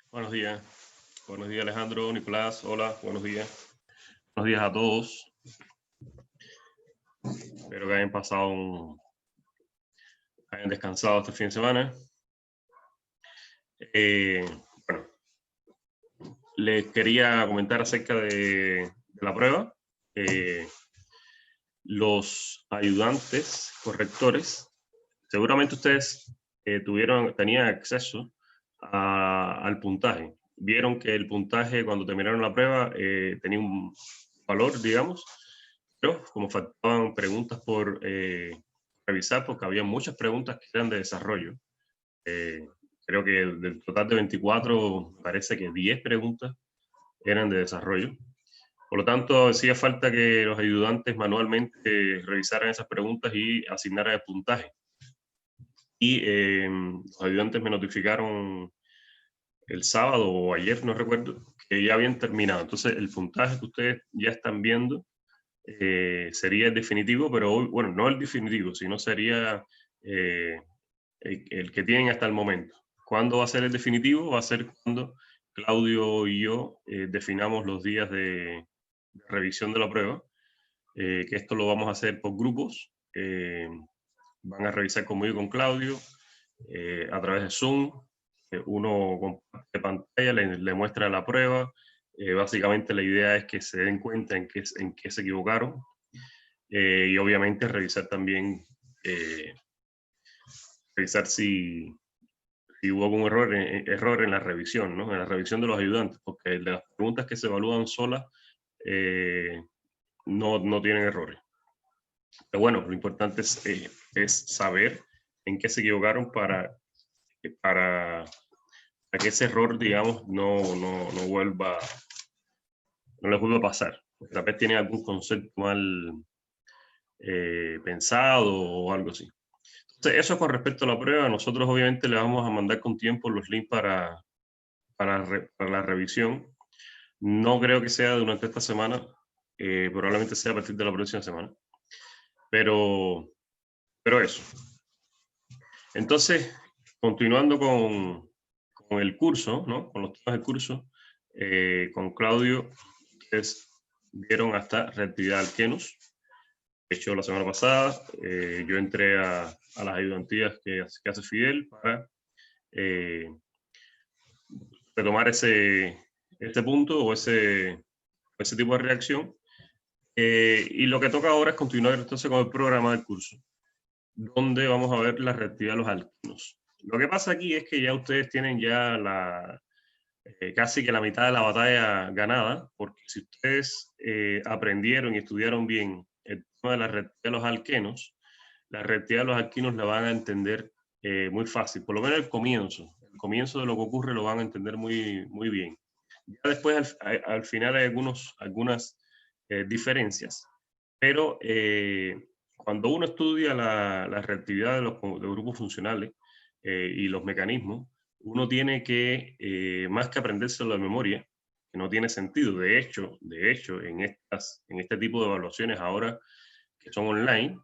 Buenos días. Buenos días, Alejandro, Nicolás. Hola, buenos días. Buenos días a todos. Espero que hayan descansado este fin de semana. Bueno, les quería comentar acerca de la prueba. Los ayudantes correctores, seguramente ustedes tenían acceso al puntaje. Vieron que el puntaje cuando terminaron la prueba tenía un valor, digamos, pero como faltaban preguntas por revisar, porque había muchas preguntas que eran de desarrollo. Creo que del total de 24, parece que 10 preguntas eran de desarrollo. Por lo tanto, hacía falta que los ayudantes manualmente revisaran esas preguntas y asignaran el puntaje. Y los ayudantes me notificaron el sábado o ayer, no recuerdo, que ya habían terminado. Entonces, el puntaje que ustedes ya están viendo sería el definitivo, pero hoy, bueno, no el definitivo, sino sería el que tienen hasta el momento. ¿Cuándo va a ser el definitivo? Va a ser cuando Claudio y yo definamos los días de revisión de la prueba, que esto lo vamos a hacer por grupos. Van a revisar conmigo y con Claudio a través de Zoom. Uno comparte pantalla, le muestra la prueba. Básicamente la idea es que se den cuenta en qué se equivocaron y obviamente revisar también, revisar si hubo algún error en la revisión, ¿no? En la revisión de los ayudantes, porque de las preguntas que se evalúan solas no tienen errores. Pero bueno, lo importante es saber en qué se equivocaron para que ese error, digamos, no les vuelva a pasar. Porque tal vez tienen algún concepto mal pensado o algo así. Entonces, eso con respecto a la prueba. Nosotros obviamente le vamos a mandar con tiempo los links para la revisión. No creo que sea durante esta semana, probablemente sea a partir de la próxima semana. Pero eso. Entonces, continuando con el curso, ¿no? Con los temas del curso, con Claudio, ustedes vieron hasta reactividad de alquenos. De hecho, la semana pasada yo entré a las ayudantías que hace Fidel para retomar este punto o ese tipo de reacción. Y lo que toca ahora es continuar entonces con el programa del curso, donde vamos a ver la reactividad de los alquenos. Lo que pasa aquí es que ya ustedes tienen ya casi que la mitad de la batalla ganada, porque si ustedes aprendieron y estudiaron bien el tema de la reactividad de los alquenos, la reactividad de los alquinos la van a entender muy fácil, por lo menos el comienzo de lo que ocurre lo van a entender muy bien. Ya después al final hay algunas diferencias, pero cuando uno estudia la reactividad de los grupos funcionales y los mecanismos, uno tiene que, más que aprendérselo de memoria, que no tiene sentido. De hecho, en este tipo de evaluaciones ahora que son online,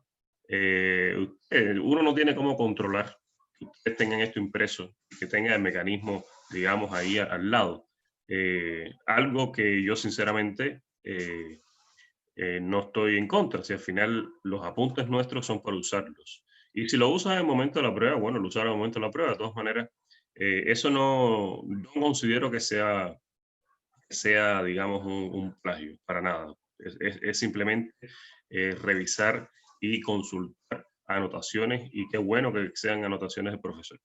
uno no tiene cómo controlar que ustedes tengan esto impreso, que tengan el mecanismo, digamos, ahí al lado. Algo que yo sinceramente no estoy en contra, si al final los apuntes nuestros son para usarlos. Y si lo usas en el momento de la prueba, bueno, lo usarás en el momento de la prueba. De todas maneras, eso no considero que sea, digamos, un plagio, para nada. Es simplemente revisar y consultar anotaciones, y qué bueno que sean anotaciones del profesor.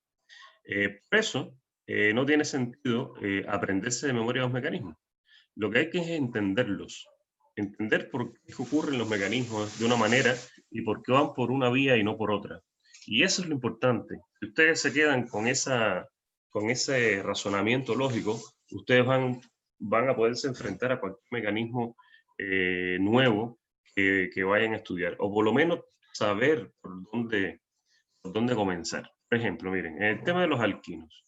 Por eso, no tiene sentido aprenderse de memoria los mecanismos. Lo que hay que es entenderlos, entender por qué ocurren los mecanismos de una manera y por qué van por una vía y no por otra. Y eso es lo importante. Si ustedes se quedan con ese razonamiento lógico, ustedes van a poderse enfrentar a cualquier mecanismo nuevo que vayan a estudiar, o por lo menos saber por dónde comenzar. Por ejemplo, miren, en el tema de los alquinos.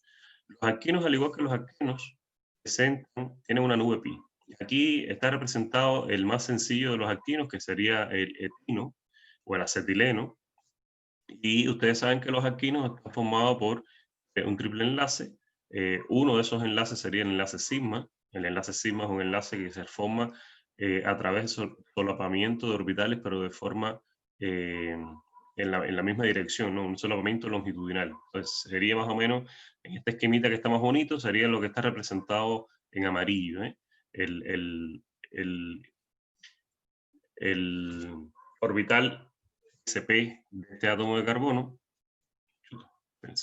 Los alquinos, al igual que los alquenos, tienen una nube pi. Aquí está representado el más sencillo de los alquinos, que sería el etino o el acetileno. Y ustedes saben que los alquinos están formados por un triple enlace, Uno de esos enlaces sería el enlace sigma. El enlace sigma es un enlace que se forma a través de solapamiento de orbitales, pero de forma en la misma dirección, ¿no? Un solapamiento longitudinal. Entonces sería más o menos, en esta esquemita que está más bonito, sería lo que está representado en amarillo, ¿eh? El, el, el orbital SP de este átomo de carbono,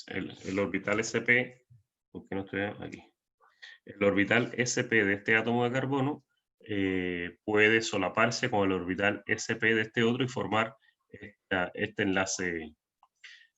el orbital SP, ¿por qué no estoy aquí? El orbital SP de este átomo de carbono puede solaparse con el orbital SP de este otro y formar este enlace,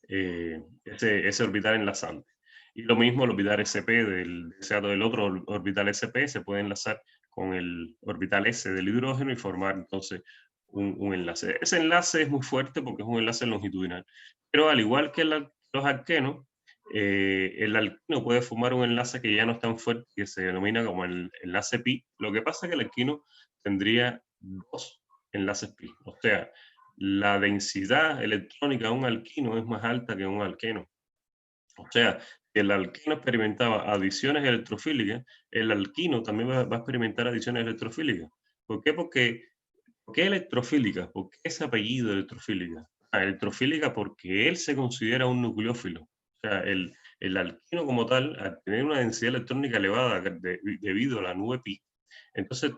ese orbital enlazante. Y lo mismo el orbital SP del otro orbital SP se puede enlazar con el orbital S del hidrógeno y formar entonces un enlace. Ese enlace es muy fuerte porque es un enlace longitudinal. Pero al igual que los alquenos, el alquino puede formar un enlace que ya no es tan fuerte, que se denomina como el enlace pi. Lo que pasa es que el alquino tendría dos enlaces pi. O sea, la densidad electrónica de un alquino es más alta que un alqueno. O sea, si el alqueno experimentaba adiciones electrofílicas, el alquino también va a experimentar adiciones electrofílicas. ¿Por qué? ¿Por qué electrofílica? ¿Por qué ese apellido electrofílica? Electrofílica porque él se considera un nucleófilo. O sea, el alquino como tal, al tener una densidad electrónica elevada debido a la nube pi, entonces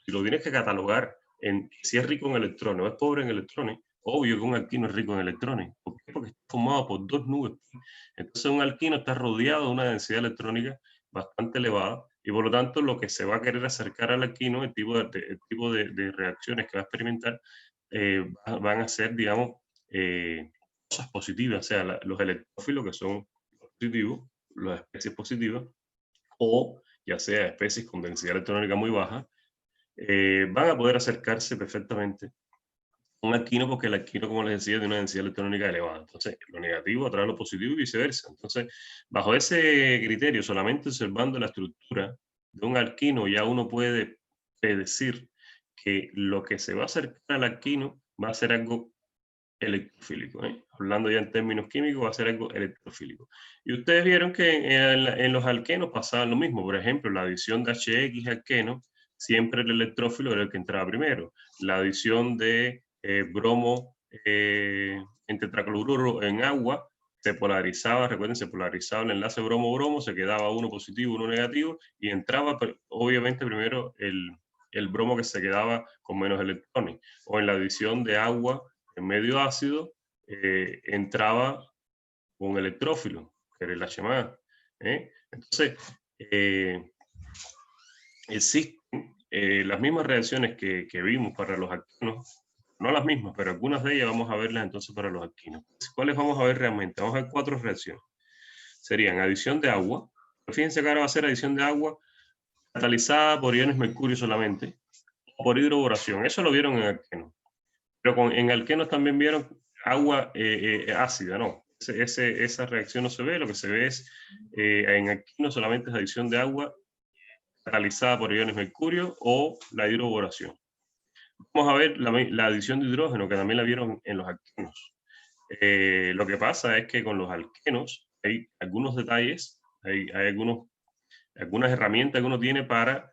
si lo tienes que catalogar en si es rico en electrones o es pobre en electrones, obvio que un alquino es rico en electrones. ¿Por qué? Porque está formado por dos nubes pi. Entonces un alquino está rodeado de una densidad electrónica bastante elevada y por lo tanto lo que se va a querer acercar al alquino, el tipo de reacciones que va a experimentar, van a ser, digamos, cosas positivas, o sea, los electrófilos que son positivos, las especies positivas, o ya sea especies con densidad electrónica muy baja, van a poder acercarse perfectamente a un alquino porque el alquino, como les decía, tiene una densidad electrónica elevada. Entonces, lo negativo atrae lo positivo y viceversa. Entonces, bajo ese criterio, solamente observando la estructura de un alquino, ya uno puede predecir que lo que se va a acercar al alquino va a ser algo electrofílico, ¿eh? Hablando ya en términos químicos, va a ser algo electrofílico. Y ustedes vieron que en los alquenos pasaba lo mismo. Por ejemplo, la adición de HX alqueno, siempre el electrófilo era el que entraba primero. La adición de bromo en tetracloruro en agua se polarizaba, recuerden, se polarizaba el enlace bromo-bromo, se quedaba uno positivo, uno negativo, y entraba obviamente primero el bromo que se quedaba con menos electrones. O en la adición de agua en medio ácido, entraba un electrófilo, que era el H+. Entonces, existen las mismas reacciones que vimos para los alquenos, no las mismas, pero algunas de ellas vamos a verlas entonces para los alquinos. ¿Cuáles vamos a ver realmente? Vamos a ver 4 reacciones. Serían adición de agua. Fíjense que ahora va a ser adición de agua catalizada por iones mercurio solamente, o por hidroboración. Eso lo vieron en alquenos. Pero en alquenos también vieron agua ácida, ¿no? Esa reacción no se ve, lo que se ve es en alquenos solamente es adición de agua catalizada por iones mercurio o la hidroboración. Vamos a ver la adición de hidrógeno, que también la vieron en los alquenos. Lo que pasa es que con los alquenos hay algunos detalles, hay algunas herramientas que uno tiene para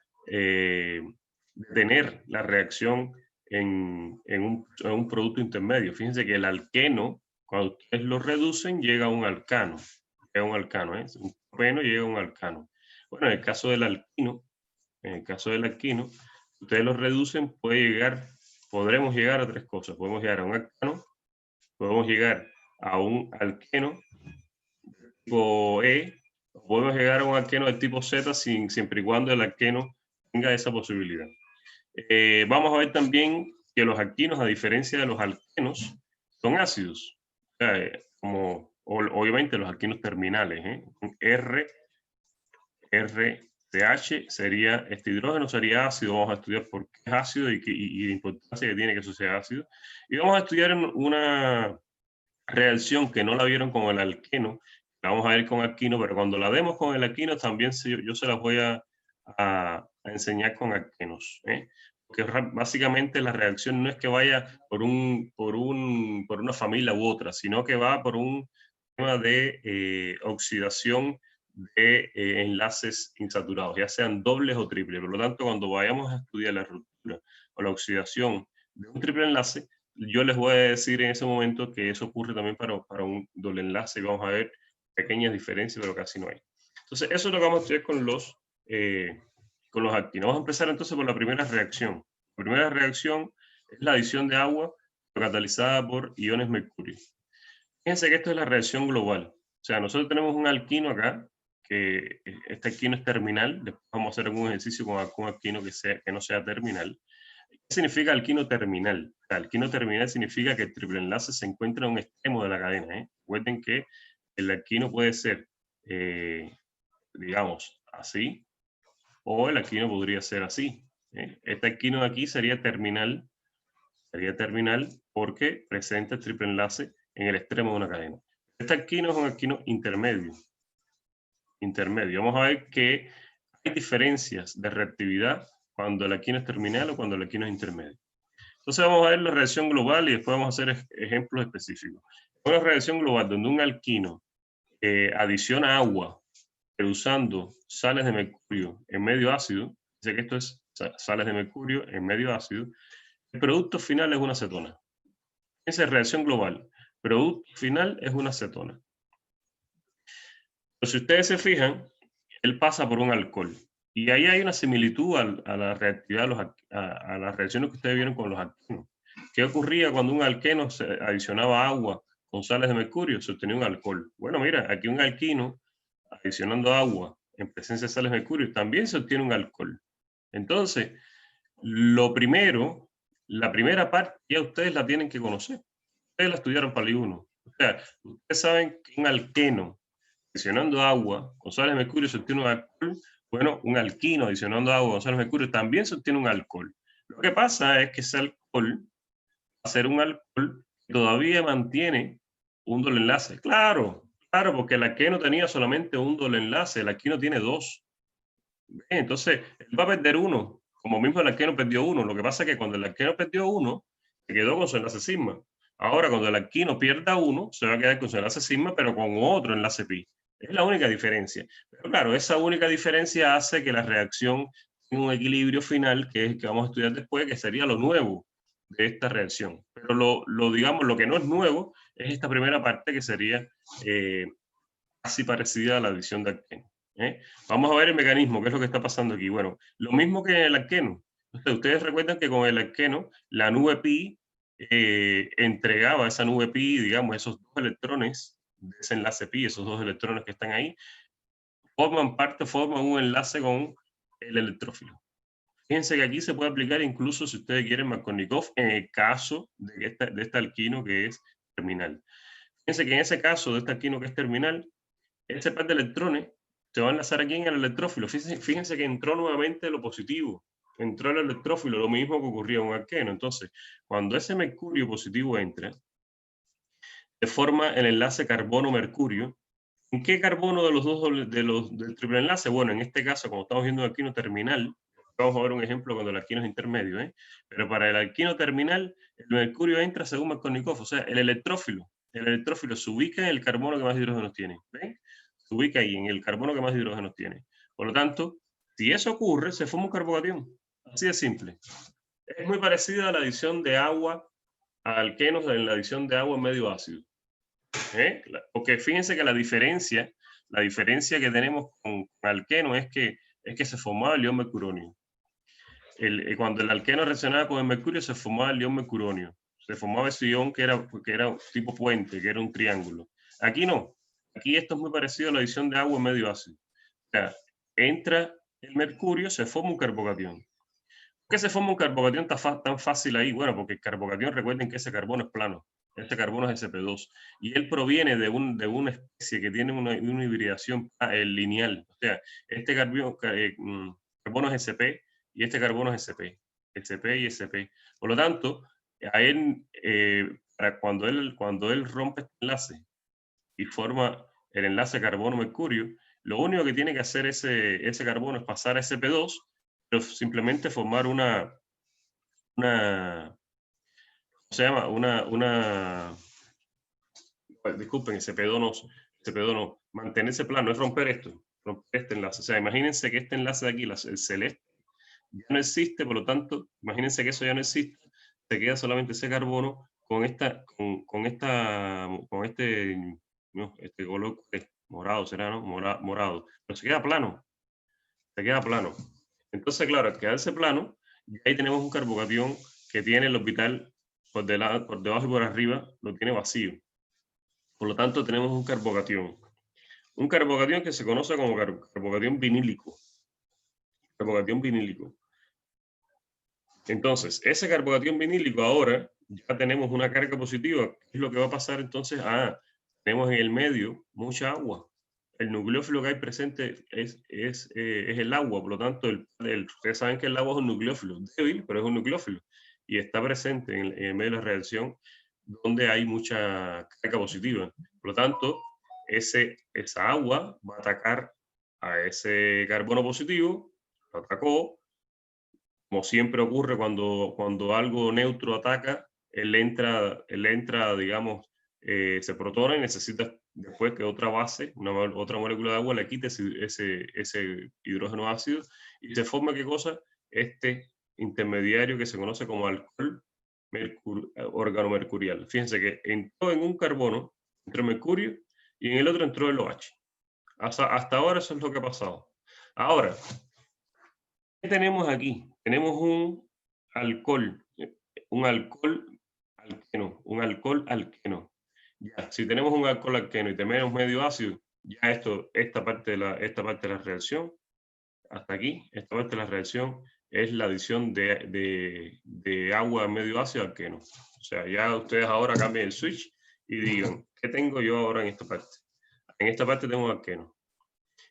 detener la reacción en un producto intermedio. Fíjense que el alqueno, cuando ustedes lo reducen, llega a un alcano. Llega a un alcano, ¿eh? Un propeno llega a un alcano. Bueno, en el caso del alquino, ustedes lo reducen, podremos llegar a 3 cosas. Podemos llegar a un alcano, podemos llegar a un alqueno tipo E, podemos llegar a un alqueno del tipo Z siempre y cuando el alqueno tenga esa posibilidad. Vamos a ver también que los alquinos, a diferencia de los alquenos, son ácidos. O sea, obviamente los alquinos terminales, RCH sería, este hidrógeno sería ácido. Vamos a estudiar por qué es ácido y la importancia que tiene que eso sea ácido. Y vamos a estudiar una reacción que no la vieron con el alqueno, la vamos a ver con alquino, pero cuando la vemos con el alquino también yo se las voy a enseñar con alquenos, porque básicamente la reacción no es que vaya por una familia u otra, sino que va por un tema de oxidación de enlaces insaturados, ya sean dobles o triples. Por lo tanto, cuando vayamos a estudiar la ruptura o la oxidación de un triple enlace, yo les voy a decir en ese momento que eso ocurre también para un doble enlace y vamos a ver pequeñas diferencias, pero casi no hay. Entonces, eso es lo que vamos a estudiar con los alquinos. Vamos a empezar entonces por la primera reacción. La primera reacción es la adición de agua catalizada por iones mercurio. Fíjense que esto es la reacción global. O sea, nosotros tenemos un alquino acá, que este alquino es terminal. Después vamos a hacer algún ejercicio con algún alquino que no sea terminal. ¿Qué significa alquino terminal? O sea, alquino terminal significa que el triple enlace se encuentra en un extremo de la cadena. Recuerden que el alquino puede ser, digamos, así, o el alquino podría ser así. Este alquino de aquí sería terminal porque presenta el triple enlace en el extremo de una cadena. Este alquino es un alquino intermedio. Vamos a ver que hay diferencias de reactividad cuando el alquino es terminal o cuando el alquino es intermedio. Entonces vamos a ver la reacción global y después vamos a hacer ejemplos específicos. Una reacción global donde un alquino adiciona agua, pero usando sales de mercurio en medio ácido, dice que esto es sales de mercurio en medio ácido, el producto final es una acetona. Esa es reacción global. Producto final es una acetona. Pero si ustedes se fijan, él pasa por un alcohol. Y ahí hay una similitud a la reactividad, a las reacciones que ustedes vieron con los alquenos. ¿Qué ocurría cuando un alqueno se adicionaba agua con sales de mercurio? Se obtenía un alcohol. Bueno, mira, aquí un alquino adicionando agua en presencia de sales de mercurio también se obtiene un alcohol. Entonces, lo primero, la primera parte ya ustedes la tienen que conocer. Ustedes la estudiaron para el I1. O sea, ustedes saben que un alqueno adicionando agua con sales de mercurio se obtiene un alcohol. Bueno, un alquino adicionando agua con sales de mercurio también se obtiene un alcohol. Lo que pasa es que ese alcohol va a ser un alcohol que todavía mantiene un doble enlace. Claro, porque el alqueno tenía solamente un doble enlace, el alquino tiene dos. Entonces, él va a perder uno, como mismo el alqueno perdió uno. Lo que pasa es que cuando el alqueno perdió uno, se quedó con su enlace sigma. Ahora, cuando el alquino pierda uno, se va a quedar con su enlace sigma, pero con otro enlace pi. Es la única diferencia. Pero claro, esa única diferencia hace que la reacción tenga un equilibrio final, que es el que vamos a estudiar después, que sería lo nuevo de esta reacción. Pero digamos, lo que no es nuevo es esta primera parte que sería casi parecida a la adición de alqueno. Vamos a ver el mecanismo, qué es lo que está pasando aquí. Bueno, lo mismo que en el alqueno. Ustedes recuerdan que con el alqueno, la nube pi entregaba esa nube pi, digamos, esos dos electrones de ese enlace pi, esos dos electrones que están ahí, forman un enlace con el electrófilo. Fíjense que aquí se puede aplicar incluso si ustedes quieren Markovnikov en el caso de este alquino que es terminal. Fíjense que en ese caso de este alquino que es terminal, ese par de electrones se va a enlazar aquí en el electrófilo. Fíjense que entró nuevamente lo positivo. Entró el electrófilo, lo mismo que ocurría en un alqueno. Entonces, cuando ese mercurio positivo entra, se forma el enlace carbono-mercurio. ¿En qué carbono de los dos del triple enlace? Bueno, en este caso, como estamos viendo un alquino terminal, vamos a ver un ejemplo cuando el alquino es intermedio, pero para el alquino terminal, el mercurio entra según Markovnikov, o sea, el electrófilo se ubica en el carbono que más hidrógenos tiene. ¿Ven? Se ubica ahí, en el carbono que más hidrógenos tiene. Por lo tanto, si eso ocurre, se forma un carbocatión. Así de simple. Es muy parecida a la adición de agua a alquenos en la adición de agua en medio ácido. Porque fíjense que la diferencia que tenemos con alqueno es que se formaba el ion mercuronio. Cuando el alqueno reaccionaba con el mercurio, se formaba el ion mercuronio. Se formaba ese ion que era tipo puente, que era un triángulo. Aquí no. Aquí esto es muy parecido a la adición de agua en medio ácido. O sea, entra el mercurio, se forma un carbocatión. ¿Por qué se forma un carbocatión tan fácil ahí? Bueno, porque el carbocatión, recuerden que ese carbono es plano. Este carbono es sp2. Y él proviene de una especie que tiene una hibridación lineal. O sea, este carbono es sp y este carbono es sp. Sp y sp. Por lo tanto, a él, cuando él rompe este enlace y forma el enlace carbono-mercurio, lo único que tiene que hacer ese carbono es pasar a sp2, pero simplemente formar ¿cómo se llama? disculpen, ese pedo no, mantenerse plano, es romper este enlace. O sea, imagínense que este enlace de aquí, el celeste, ya no existe, por lo tanto, imagínense que eso ya no existe, se queda solamente ese carbono con este color morado, será, ¿no? Morado, pero se queda plano, Entonces, claro, al quedarse plano, ya ahí tenemos un carbocatión que tiene el orbital por debajo y por arriba, lo tiene vacío. Por lo tanto, tenemos un carbocatión. Un carbocatión que se conoce como carbocatión vinílico. Carbocatión vinílico. Entonces, ese carbocatión vinílico ahora ya tenemos una carga positiva. ¿Qué es lo que va a pasar entonces? Tenemos en el medio mucha agua. El nucleófilo que hay presente es el agua, por lo tanto, ustedes saben que el agua es un nucleófilo débil, pero es un nucleófilo y está presente en el medio de la reacción donde hay mucha carga positiva. Por lo tanto, esa agua va a atacar a ese carbono positivo, lo atacó, como siempre ocurre cuando algo neutro ataca, él entra, digamos, se protona y necesita después que otra base, otra molécula de agua le quite ese hidrógeno ácido y se forma, ¿qué cosa? Este intermediario que se conoce como alcohol organomercurial. Fíjense que entró en un carbono, entró mercurio, y en el otro entró el OH. Hasta ahora eso es lo que ha pasado. Ahora, ¿qué tenemos aquí? Tenemos un alcohol alqueno. Ya, si tenemos un alcohol alqueno y tenemos medio ácido, ya esta parte de la reacción, hasta aquí, esta parte de la reacción es la adición de agua a medio ácido alqueno. O sea, ya ustedes ahora cambien el switch y digan, ¿qué tengo yo ahora en esta parte? En esta parte tengo un alqueno.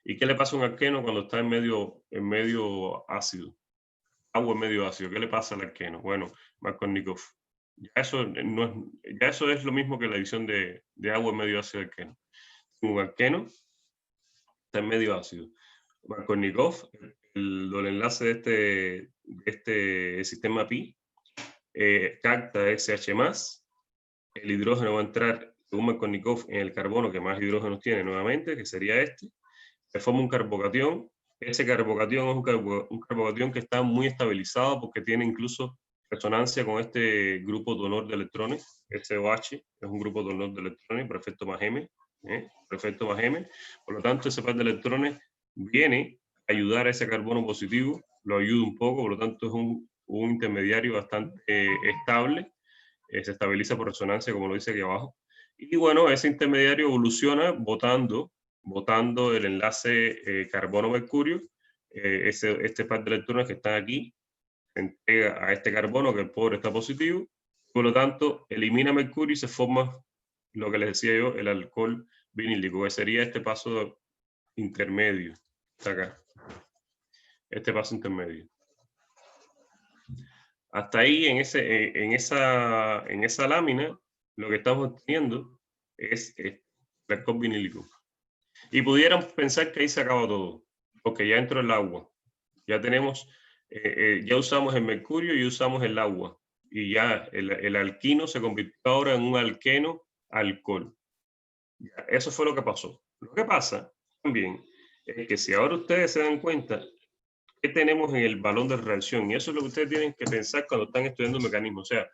¿Y qué le pasa a un alqueno cuando está en medio ácido? Agua en medio ácido. ¿Qué le pasa al alqueno? Bueno, Markovnikov. Ya eso es lo mismo que la adición de agua en medio ácido alqueno. Un alqueno está en medio ácido. Markovnikov, el doble enlace de este sistema pi, capta SH+, el hidrógeno va a entrar, según Markovnikov, en el carbono que más hidrógenos tiene nuevamente, que sería este, se forma un carbocatión. Ese carbocatión es un carbocatión que está muy estabilizado porque tiene incluso resonancia con este grupo donor de electrones, este OH, es un grupo donor de electrones, por efecto más M, por lo tanto ese par de electrones viene a ayudar a ese carbono positivo, lo ayuda un poco, por lo tanto es un intermediario bastante estable, se estabiliza por resonancia como lo dice aquí abajo, y bueno, ese intermediario evoluciona botando el enlace carbono-mercurio, este par de electrones que están aquí, se entrega a este carbono que el pobre está positivo, por lo tanto elimina mercurio y se forma lo que les decía yo, el alcohol vinílico, que sería este paso intermedio, está acá, este paso intermedio. Hasta ahí en esa lámina lo que estamos obteniendo es el alcohol vinílico. Y pudieran pensar que ahí se acaba todo, porque ya entró el agua. Ya tenemos, ya usamos el mercurio y usamos el agua. Y ya el alquino se convirtió ahora en un alqueno alcohol. Ya, eso fue lo que pasó. Lo que pasa también es que si ahora ustedes se dan cuenta, ¿qué tenemos en el balón de reacción? Y eso es lo que ustedes tienen que pensar cuando están estudiando el mecanismo. O sea,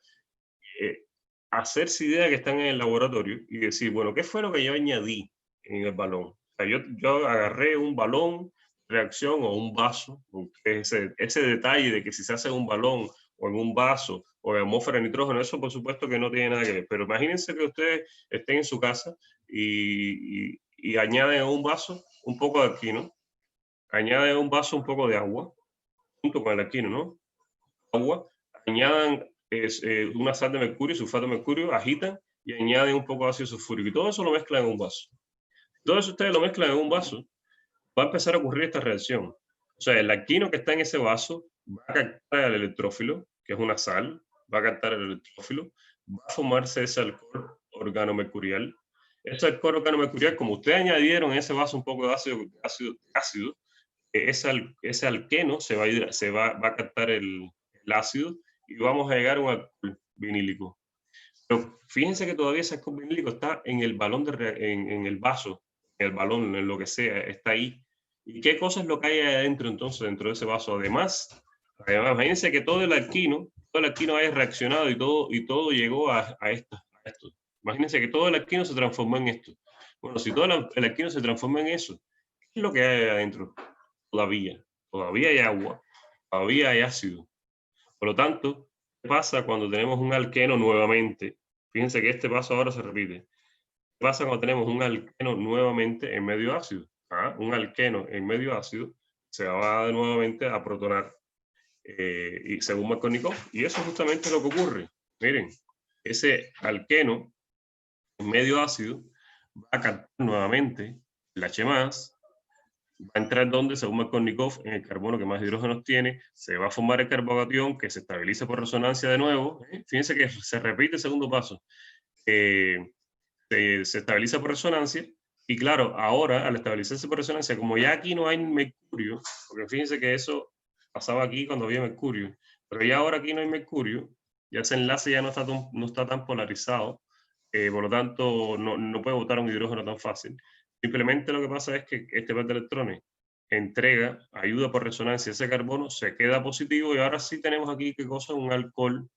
hacerse idea que están en el laboratorio y decir, bueno, ¿qué fue lo que yo añadí en el balón? O sea, yo agarré un balón, reacción o un vaso, ese detalle de que si se hace en un balón o en un vaso o en atmósfera de nitrógeno, eso por supuesto que no tiene nada que ver. Pero imagínense que ustedes estén en su casa y añaden a un vaso un poco de alquino, añaden a un vaso un poco de agua, junto con el alquino, ¿no? Agua, añadan una sal de mercurio, sulfato de mercurio, agitan y añaden un poco de ácido sulfúrico. Y todo eso lo mezclan en un vaso. Todo eso ustedes lo mezclan en un vaso, va a empezar a ocurrir esta reacción. O sea, el alquino que está en ese vaso va a captar el electrófilo, que es una sal, va a captar el electrófilo, va a formarse ese alcohol organomercurial. Ese alcohol organomercurial, como ustedes añadieron en ese vaso un poco de ácido, ese alqueno va a captar el ácido y vamos a llegar a un alcohol vinílico. Pero fíjense que todavía ese alcohol vinílico está en el balón en el vaso, en el balón, en lo que sea, está ahí. ¿Y qué cosa es lo que hay adentro entonces, dentro de ese vaso? Además, imagínense que todo el alquino haya reaccionado y todo llegó a esto. Imagínense que todo el alquino se transformó en esto. Bueno, si todo el alquino se transforma en eso, ¿qué es lo que hay adentro? Todavía hay agua, todavía hay ácido. Por lo tanto, ¿qué pasa cuando tenemos un alqueno nuevamente? Fíjense que este paso ahora se repite. ¿Qué pasa cuando tenemos un alqueno nuevamente en medio ácido? Un alqueno en medio ácido se va nuevamente a protonar, y según Markovnikov. Y eso es justamente lo que ocurre. Miren, ese alqueno en medio ácido va a captar nuevamente el H+, va a entrar donde, según Markovnikov, en el carbono que más hidrógenos tiene, se va a formar el carbocatión que se estabiliza por resonancia de nuevo. Fíjense que se repite el segundo paso. Se estabiliza por resonancia y claro, ahora al establecerse por resonancia, como ya aquí no hay mercurio, porque fíjense que eso pasaba aquí cuando había mercurio, pero ya ahora aquí no hay mercurio, ya ese enlace ya no está tan polarizado, por lo tanto no puede botar un hidrógeno tan fácil. Simplemente lo que pasa es que este par de electrones entrega, ayuda por resonancia ese carbono, se queda positivo y ahora sí tenemos aquí, ¿qué cosa? Un alcohol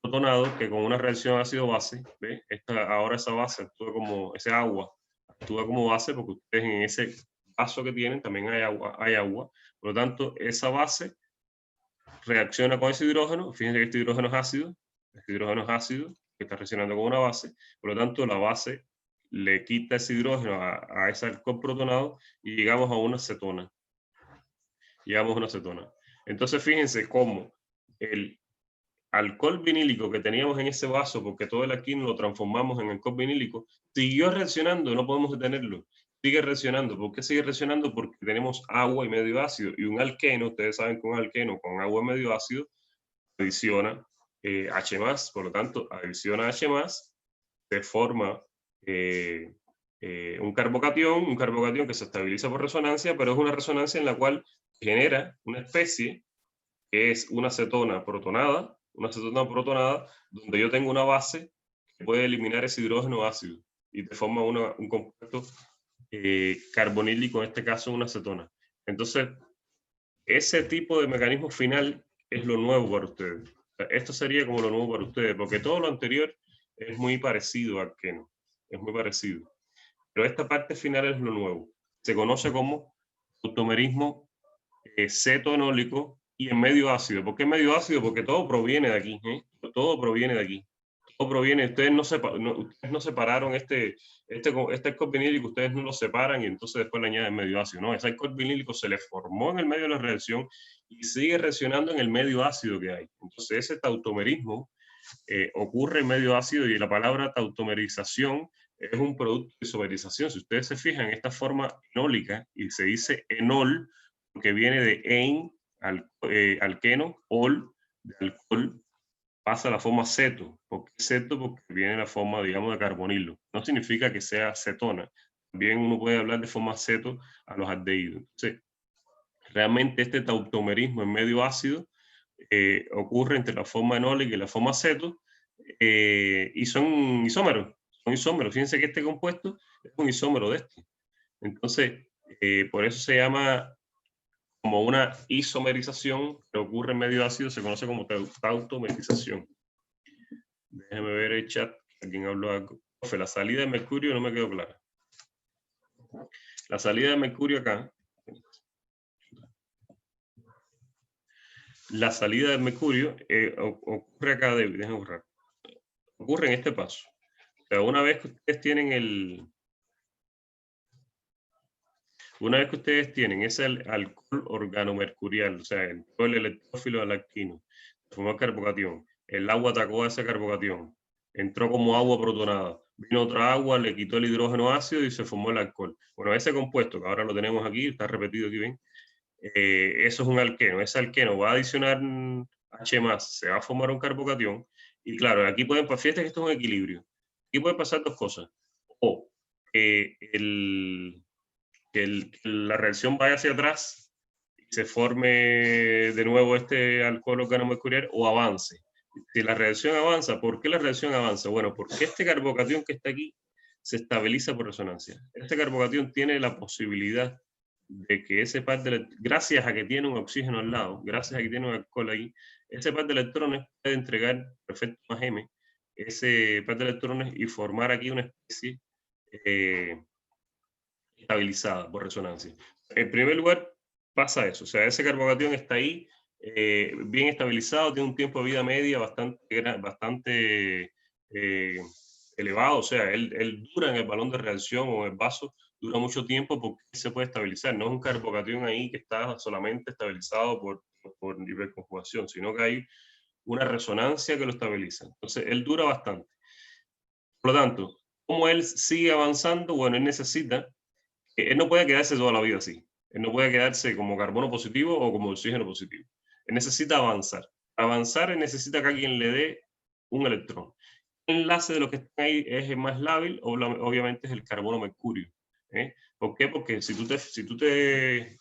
protonado que con una reacción ácido-base, ¿ve? Ahora esa base actúa como, ese agua actúa como base porque ustedes en ese vaso que tienen también hay agua. Por lo tanto, esa base reacciona con ese hidrógeno. Fíjense que este hidrógeno es ácido. Este hidrógeno es ácido que está reaccionando con una base. Por lo tanto, la base le quita ese hidrógeno a ese alcohol protonado y llegamos a una cetona. Entonces, fíjense cómo el alcohol vinílico que teníamos en ese vaso, porque todo el alquino lo transformamos en alcohol vinílico, siguió reaccionando, no podemos detenerlo. Sigue reaccionando. ¿Por qué sigue reaccionando? Porque tenemos agua y medio ácido. Y un alqueno, ustedes saben que un alqueno con agua y medio ácido adiciona H+, por lo tanto, adiciona H+, se forma un carbocatión que se estabiliza por resonancia, pero es una resonancia en la cual genera una especie que es una cetona protonada, donde yo tengo una base que puede eliminar ese hidrógeno ácido y te forma un compuesto carbonílico, en este caso una cetona. Entonces, ese tipo de mecanismo final es lo nuevo para ustedes. Esto sería como lo nuevo para ustedes, porque todo lo anterior es muy parecido al alqueno, es muy parecido. Pero esta parte final es lo nuevo. Se conoce como automerismo cetonólico y en medio ácido. ¿Por qué en medio ácido? Porque todo proviene de aquí, ¿eh? Todo proviene de aquí. Todo proviene, ustedes no separaron este alcohol vinílico, ustedes no lo separan y entonces después le añaden medio ácido. No, ese alcohol vinílico se le formó en el medio de la reacción y sigue reaccionando en el medio ácido que hay. Entonces ese tautomerismo ocurre en medio ácido y la palabra tautomerización es un producto de isomerización. Si ustedes se fijan en esta forma enólica y se dice enol, que viene de en, alqueno, ol, de alcohol, pasa a la forma ceto. ¿Por qué ceto? Porque viene en la forma, digamos, de carbonilo. No significa que sea cetona. También uno puede hablar de forma ceto a los aldehídos. Entonces, realmente este tautomerismo en medio ácido ocurre entre la forma enólica y la forma ceto, y son isómeros. Fíjense que este compuesto es un isómero de este. Entonces, por eso se llama como una isomerización que ocurre en medio ácido, se conoce como tautomerización. Déjeme ver el chat, alguien habló algo. Profe, la salida de mercurio no me quedó clara. La salida de mercurio acá, la salida de mercurio ocurre acá, déjenme borrar, ocurre en este paso. O sea, una vez que ustedes tienen ese alcohol organomercurial, o sea, todo el electrófilo del alquino, formó el carbocatión, el agua atacó a ese carbocatión, entró como agua protonada, vino otra agua, le quitó el hidrógeno ácido y se formó el alcohol. Bueno, ese compuesto, que ahora lo tenemos aquí, está repetido aquí, ¿ven? Eso es un alqueno. Ese alqueno va a adicionar H+, se va a formar un carbocatión, y claro, aquí pueden pasar, fíjate que esto es un equilibrio. Aquí pueden pasar dos cosas. O que la reacción vaya hacia atrás y se forme de nuevo este alcohol organomercurial, o avance. si la reacción avanza, ¿por qué la reacción avanza? Bueno, porque este carbocatión que está aquí se estabiliza por resonancia. Este carbocatión tiene la posibilidad de que ese par de gracias a que tiene un oxígeno al lado, gracias a que tiene un alcohol ahí, ese par de electrones puede entregar por efecto más M ese par de electrones y formar aquí una especie estabilizada por resonancia. En primer lugar, pasa eso, o sea, ese carbocatión está ahí bien estabilizado, tiene un tiempo de vida media bastante elevado, o sea, él dura en el balón de reacción o en el vaso, dura mucho tiempo porque se puede estabilizar, no es un carbocatión ahí que está solamente estabilizado por hiperconjugación, sino que hay una resonancia que lo estabiliza. Entonces, él dura bastante. Por lo tanto, ¿cómo él sigue avanzando? Bueno, él no puede quedarse toda la vida así. Él no puede quedarse como carbono positivo o como oxígeno positivo. Él necesita avanzar. Avanzar, él necesita que alguien le dé un electrón. El enlace de lo que está ahí es el más lábil, obviamente es el carbono-mercurio. ¿Por qué? Porque si tú te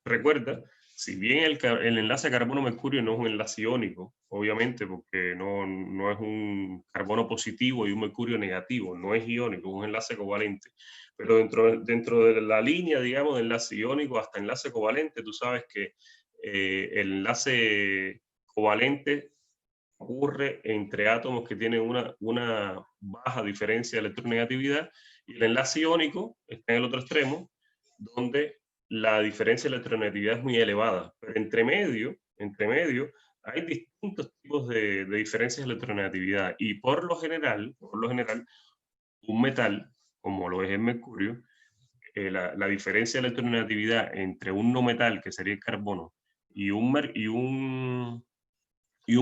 recuerdas, si bien el enlace carbono-mercurio no es un enlace iónico, obviamente, porque no es un carbono positivo y un mercurio negativo, no es iónico, es un enlace covalente. Pero dentro de la línea, digamos, de enlace iónico hasta enlace covalente, tú sabes que el enlace covalente ocurre entre átomos que tienen una baja diferencia de electronegatividad y el enlace iónico está en el otro extremo, donde la diferencia de electronegatividad es muy elevada. Pero entre medio hay distintos tipos de diferencias de electronegatividad y por lo general, un metal, como lo es el mercurio, la diferencia de electronegatividad entre un no metal, que sería el carbono, y un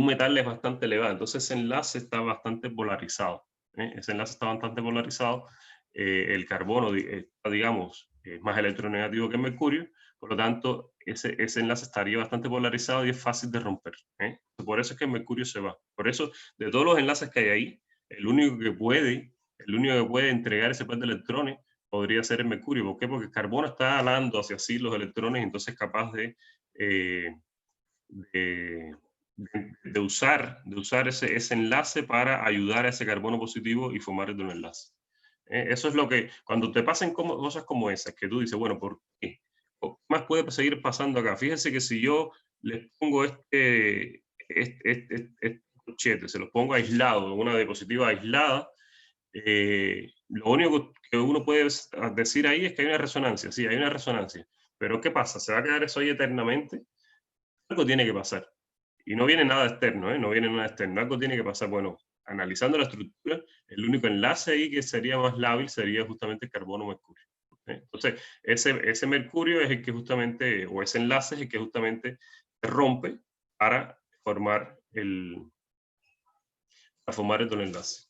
metal es bastante elevado. Entonces ese enlace está bastante polarizado. Ese enlace está bastante polarizado. El carbono, digamos, es más electronegativo que el mercurio. Por lo tanto, ese enlace estaría bastante polarizado y es fácil de romper. Por eso es que el mercurio se va. Por eso, de todos los enlaces que hay ahí, el único que puede entregar ese par de electrones podría ser el mercurio. ¿Por qué? Porque el carbono está alando hacia sí los electrones, entonces es capaz eh, de, de usar ese enlace para ayudar a ese carbono positivo y formar el enlace. Eso es lo que, cuando te pasen cosas como esas, que tú dices, bueno, ¿por qué? ¿Qué más puede seguir pasando acá? Fíjense que si yo les pongo este corchete, se los pongo aislado, una diapositiva aislada, lo único que uno puede decir ahí es que hay una resonancia, sí, hay una resonancia, pero ¿qué pasa? ¿Se va a quedar eso ahí eternamente? Algo tiene que pasar. Y no viene nada externo, no viene nada externo, algo tiene que pasar. Bueno, analizando la estructura, el único enlace ahí que sería más lábil sería justamente el carbono-mercurio. Entonces, ese mercurio es el que justamente, o ese enlace es el que justamente se rompe para formar el doble enlace.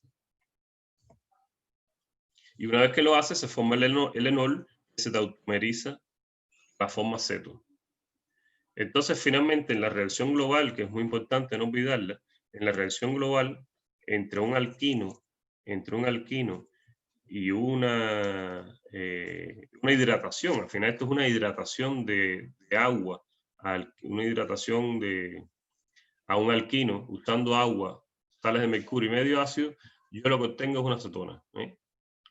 Y una vez que lo hace, se forma el enol que se tautomeriza la forma ceto. Entonces, finalmente, en la reacción global, que es muy importante no olvidarla, en la reacción global, entre un alquino y una hidratación, al final esto es una hidratación de agua, una hidratación a un alquino usando agua, sales de mercurio y medio ácido, yo lo que obtengo es una acetona.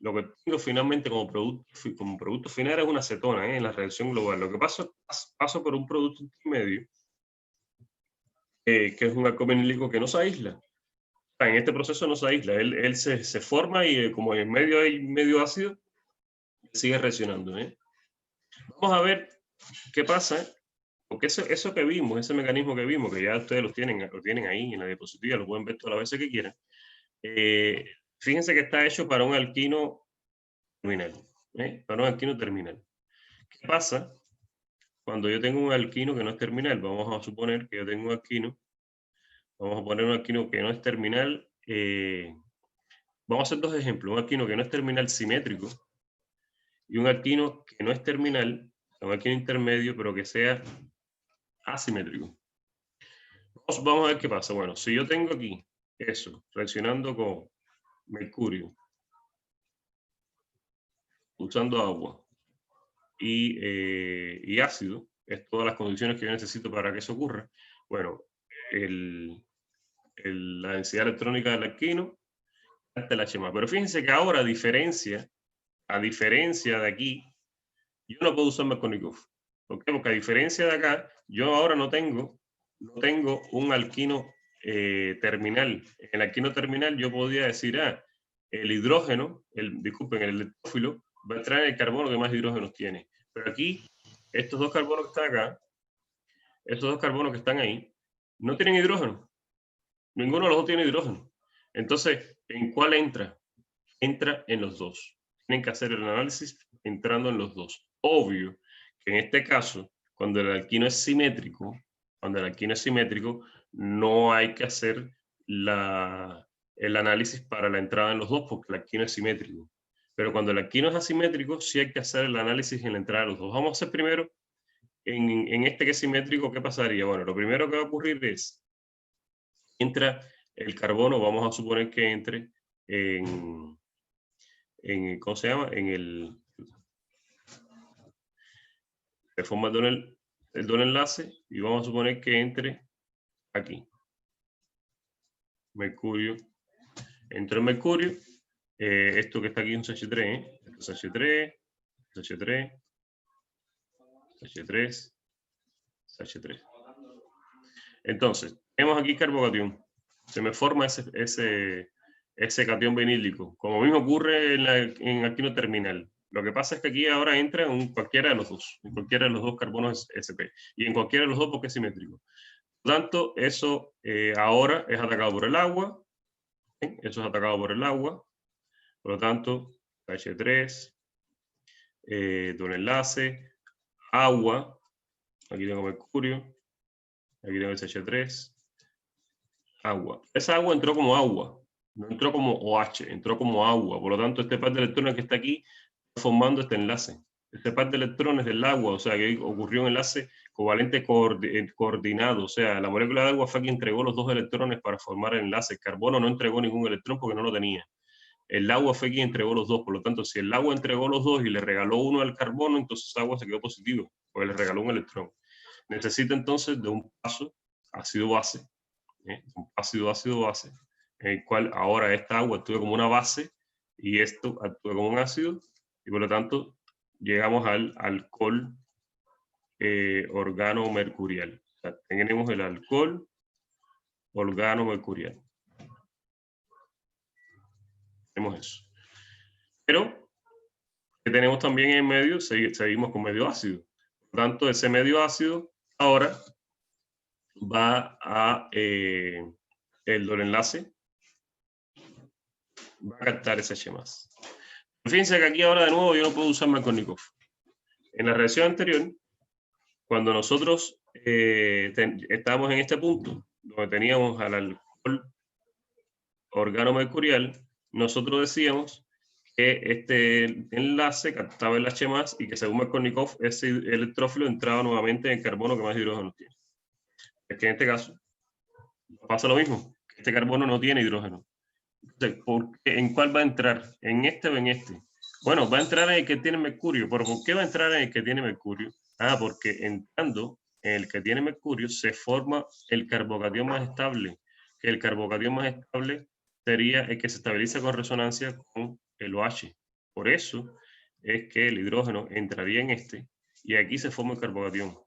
Lo que tengo finalmente como producto final es una acetona en la reacción global. Lo que paso por un producto intermedio, que es un alcohol vinílico que no se aísla. En este proceso no se aísla, él se forma y como en medio hay medio ácido, sigue reaccionando. Vamos a ver qué pasa, porque eso que vimos, ese mecanismo que vimos, que ya ustedes lo tienen ahí en la diapositiva, lo pueden ver todas las veces que quieran. Fíjense que está hecho para un alquino terminal. Para un alquino terminal. ¿Qué pasa cuando yo tengo un alquino que no es terminal? Vamos a suponer que yo tengo un alquino, vamos a poner un alquino que no es terminal. Vamos a hacer dos ejemplos, un alquino que no es terminal simétrico y un alquino que no es terminal, un alquino intermedio, pero que sea asimétrico. Vamos a ver qué pasa. Bueno, si yo tengo aquí eso, reaccionando con mercurio, usando agua y ácido, es todas las condiciones que yo necesito para que eso ocurra. Bueno, la densidad electrónica del alquino hasta el H+. Pero fíjense que ahora, a diferencia de aquí, yo no puedo usar Markovnikov. ¿Por qué? Porque a diferencia de acá, yo ahora no tengo un alquino terminal. En el alquino terminal yo podía decir, el hidrógeno, disculpen, el electrófilo va a entrar en el carbono que más hidrógenos tiene. Pero aquí, estos dos carbonos que están acá, estos dos carbonos que están ahí, no tienen hidrógeno. Ninguno de los dos tiene hidrógeno. Entonces, ¿en cuál entra? Entra en los dos. Tienen que hacer el análisis entrando en los dos. Obvio que en este caso, cuando el alquino es simétrico, no hay que hacer el análisis para la entrada en los dos, porque el alquino es simétrico. Pero cuando el alquino es asimétrico, sí hay que hacer el análisis en la entrada de los dos. Vamos a hacer primero, en este que es simétrico, ¿qué pasaría? Bueno, lo primero que va a ocurrir es, entra el carbono, vamos a suponer que entre en ¿cómo se llama? Se forma el doble enlace y vamos a suponer que entre aquí. Mercurio. Entró el mercurio. Esto que está aquí es un CH3, Esto es CH3, CH3, CH3, CH3. Entonces, tenemos aquí carbocatión. Se me forma ese catión vinílico, como mismo ocurre en alquino terminal. Lo que pasa es que aquí ahora entra en cualquiera de los dos, carbonos sp, y en cualquiera de los dos porque es simétrico. Por lo tanto, eso ahora es atacado por el agua, eso es atacado por el agua, por lo tanto, H3, doble enlace, agua, aquí tengo mercurio, aquí tengo CH3, agua. Esa agua entró como agua, no entró como OH, entró como agua. Por lo tanto, este par de electrones que está aquí está formando este enlace. Este par de electrones del agua, o sea, que ocurrió un enlace covalente coordinado. O sea, la molécula de agua fue quien entregó los dos electrones para formar el enlace. El carbono no entregó ningún electrón porque no lo tenía. El agua fue quien entregó los dos. Por lo tanto, si el agua entregó los dos y le regaló uno al carbono, entonces el agua se quedó positivo, porque le regaló un electrón. Necesita entonces de un paso ácido-base, un ácido-ácido-base, en el cual ahora esta agua actúa como una base y esto actúa como un ácido, y por lo tanto llegamos al alcohol organomercurial. O sea, tenemos el alcohol organomercurial. Tenemos eso. Pero que tenemos también en medio, seguimos con medio ácido. Por lo tanto, ese medio ácido ahora va a el doble enlace, va a captar ese H+. Fíjense que aquí ahora de nuevo yo no puedo usar Markovnikov. En la reacción anterior, cuando nosotros estábamos en este punto, donde teníamos al alcohol organomercurial, nosotros decíamos que este enlace captaba el H+, y que según Markovnikov, ese electrófilo entraba nuevamente en el carbono que más hidrógeno tiene. Es que en este caso pasa lo mismo, este carbono no tiene hidrógeno. Entonces, ¿en cuál va a entrar? ¿En este o en este? Bueno, va a entrar en el que tiene mercurio. ¿Pero por qué va a entrar en el que tiene mercurio? Porque entrando en el que tiene mercurio se forma el carbocatión más estable. Que el carbocatión más estable sería el que se estabiliza con resonancia con el OH. Por eso es que el hidrógeno entraría en este y aquí se forma el carbocatión.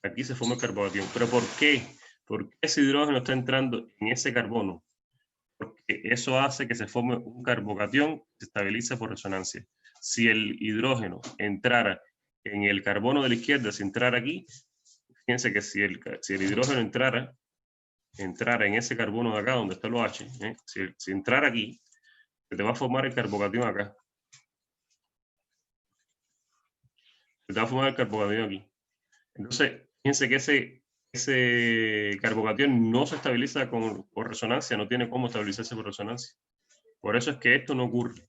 Aquí se forma el carbocatión. ¿Pero por qué? ¿Por qué ese hidrógeno está entrando en ese carbono? Porque eso hace que se forme un carbocatión que se estabiliza por resonancia. Si el hidrógeno entrara en el carbono de la izquierda, si entrara aquí, fíjense que si el hidrógeno entrara en ese carbono de acá, donde está el OH, si entrara aquí, se te va a formar el carbocatión acá. Se te va a formar el carbocatión aquí. Entonces, fíjense que ese carbocatión no se estabiliza por resonancia, no tiene cómo estabilizarse por resonancia. Por eso es que esto no ocurre.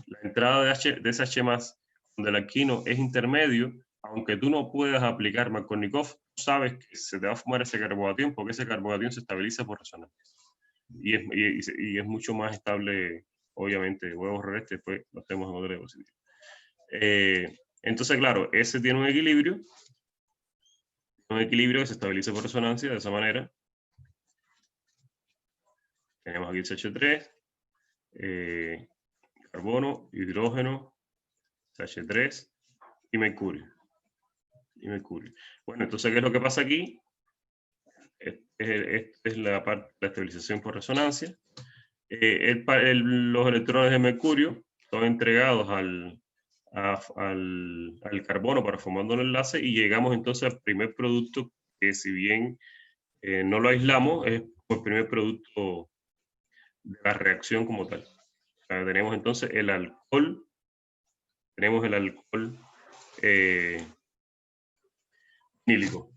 La entrada de ese H+, donde el alquino es intermedio, aunque tú no puedas aplicar Markovnikov, sabes que se te va a formar ese carbocatión porque ese carbocatión se estabiliza por resonancia. Y es mucho más estable, obviamente. Voy a borrar este, después lo hacemos en otra diapositiva. Entonces, claro, ese tiene un equilibrio que se estabiliza por resonancia de esa manera. Tenemos aquí el CH3, carbono, hidrógeno, CH3 y mercurio. Bueno, entonces, ¿qué es lo que pasa aquí? Esta es la parte de la estabilización por resonancia. Los electrones de mercurio son entregados al carbono para formar un enlace y llegamos entonces al primer producto que, si bien no lo aislamos, es el primer producto de la reacción como tal. O sea, tenemos entonces el alcohol vinílico.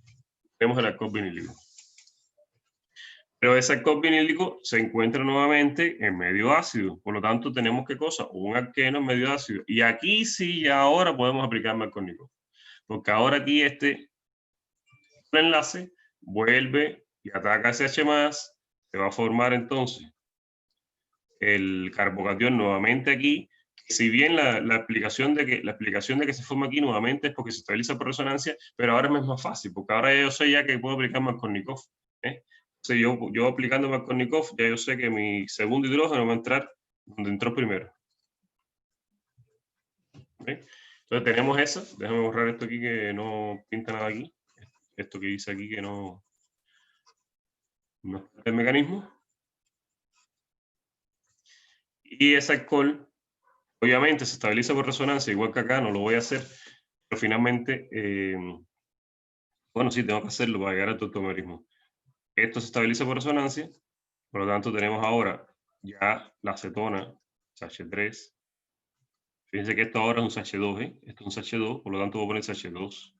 Tenemos el alcohol vinílico. Pero ese alcohol vinílico se encuentra nuevamente en medio ácido. Por lo tanto, tenemos ¿qué cosa? Un alqueno en medio ácido. Y aquí sí, ya ahora podemos aplicar Markovnikov. Porque ahora aquí este enlace vuelve y ataca ese H+, se va a formar entonces el carbocatión nuevamente aquí. Si bien la explicación de que se forma aquí nuevamente es porque se estabiliza por resonancia, pero ahora es más fácil, porque ahora yo sé ya que puedo aplicar Markovnikov. Entonces yo aplicando Markovnikov, ya yo sé que mi segundo hidrógeno va a entrar donde entró primero. ¿Okay? Entonces tenemos eso. Déjame borrar esto aquí que no pinta nada aquí. Esto que dice aquí que no es el mecanismo. Y ese alcohol, obviamente, se estabiliza por resonancia, igual que acá, no lo voy a hacer, pero finalmente, bueno, sí, tengo que hacerlo para llegar al tautomerismo. Esto se estabiliza por resonancia, por lo tanto tenemos ahora ya la acetona, CH3. Fíjense que esto ahora es un CH2, esto es un CH2, por lo tanto voy a poner CH2,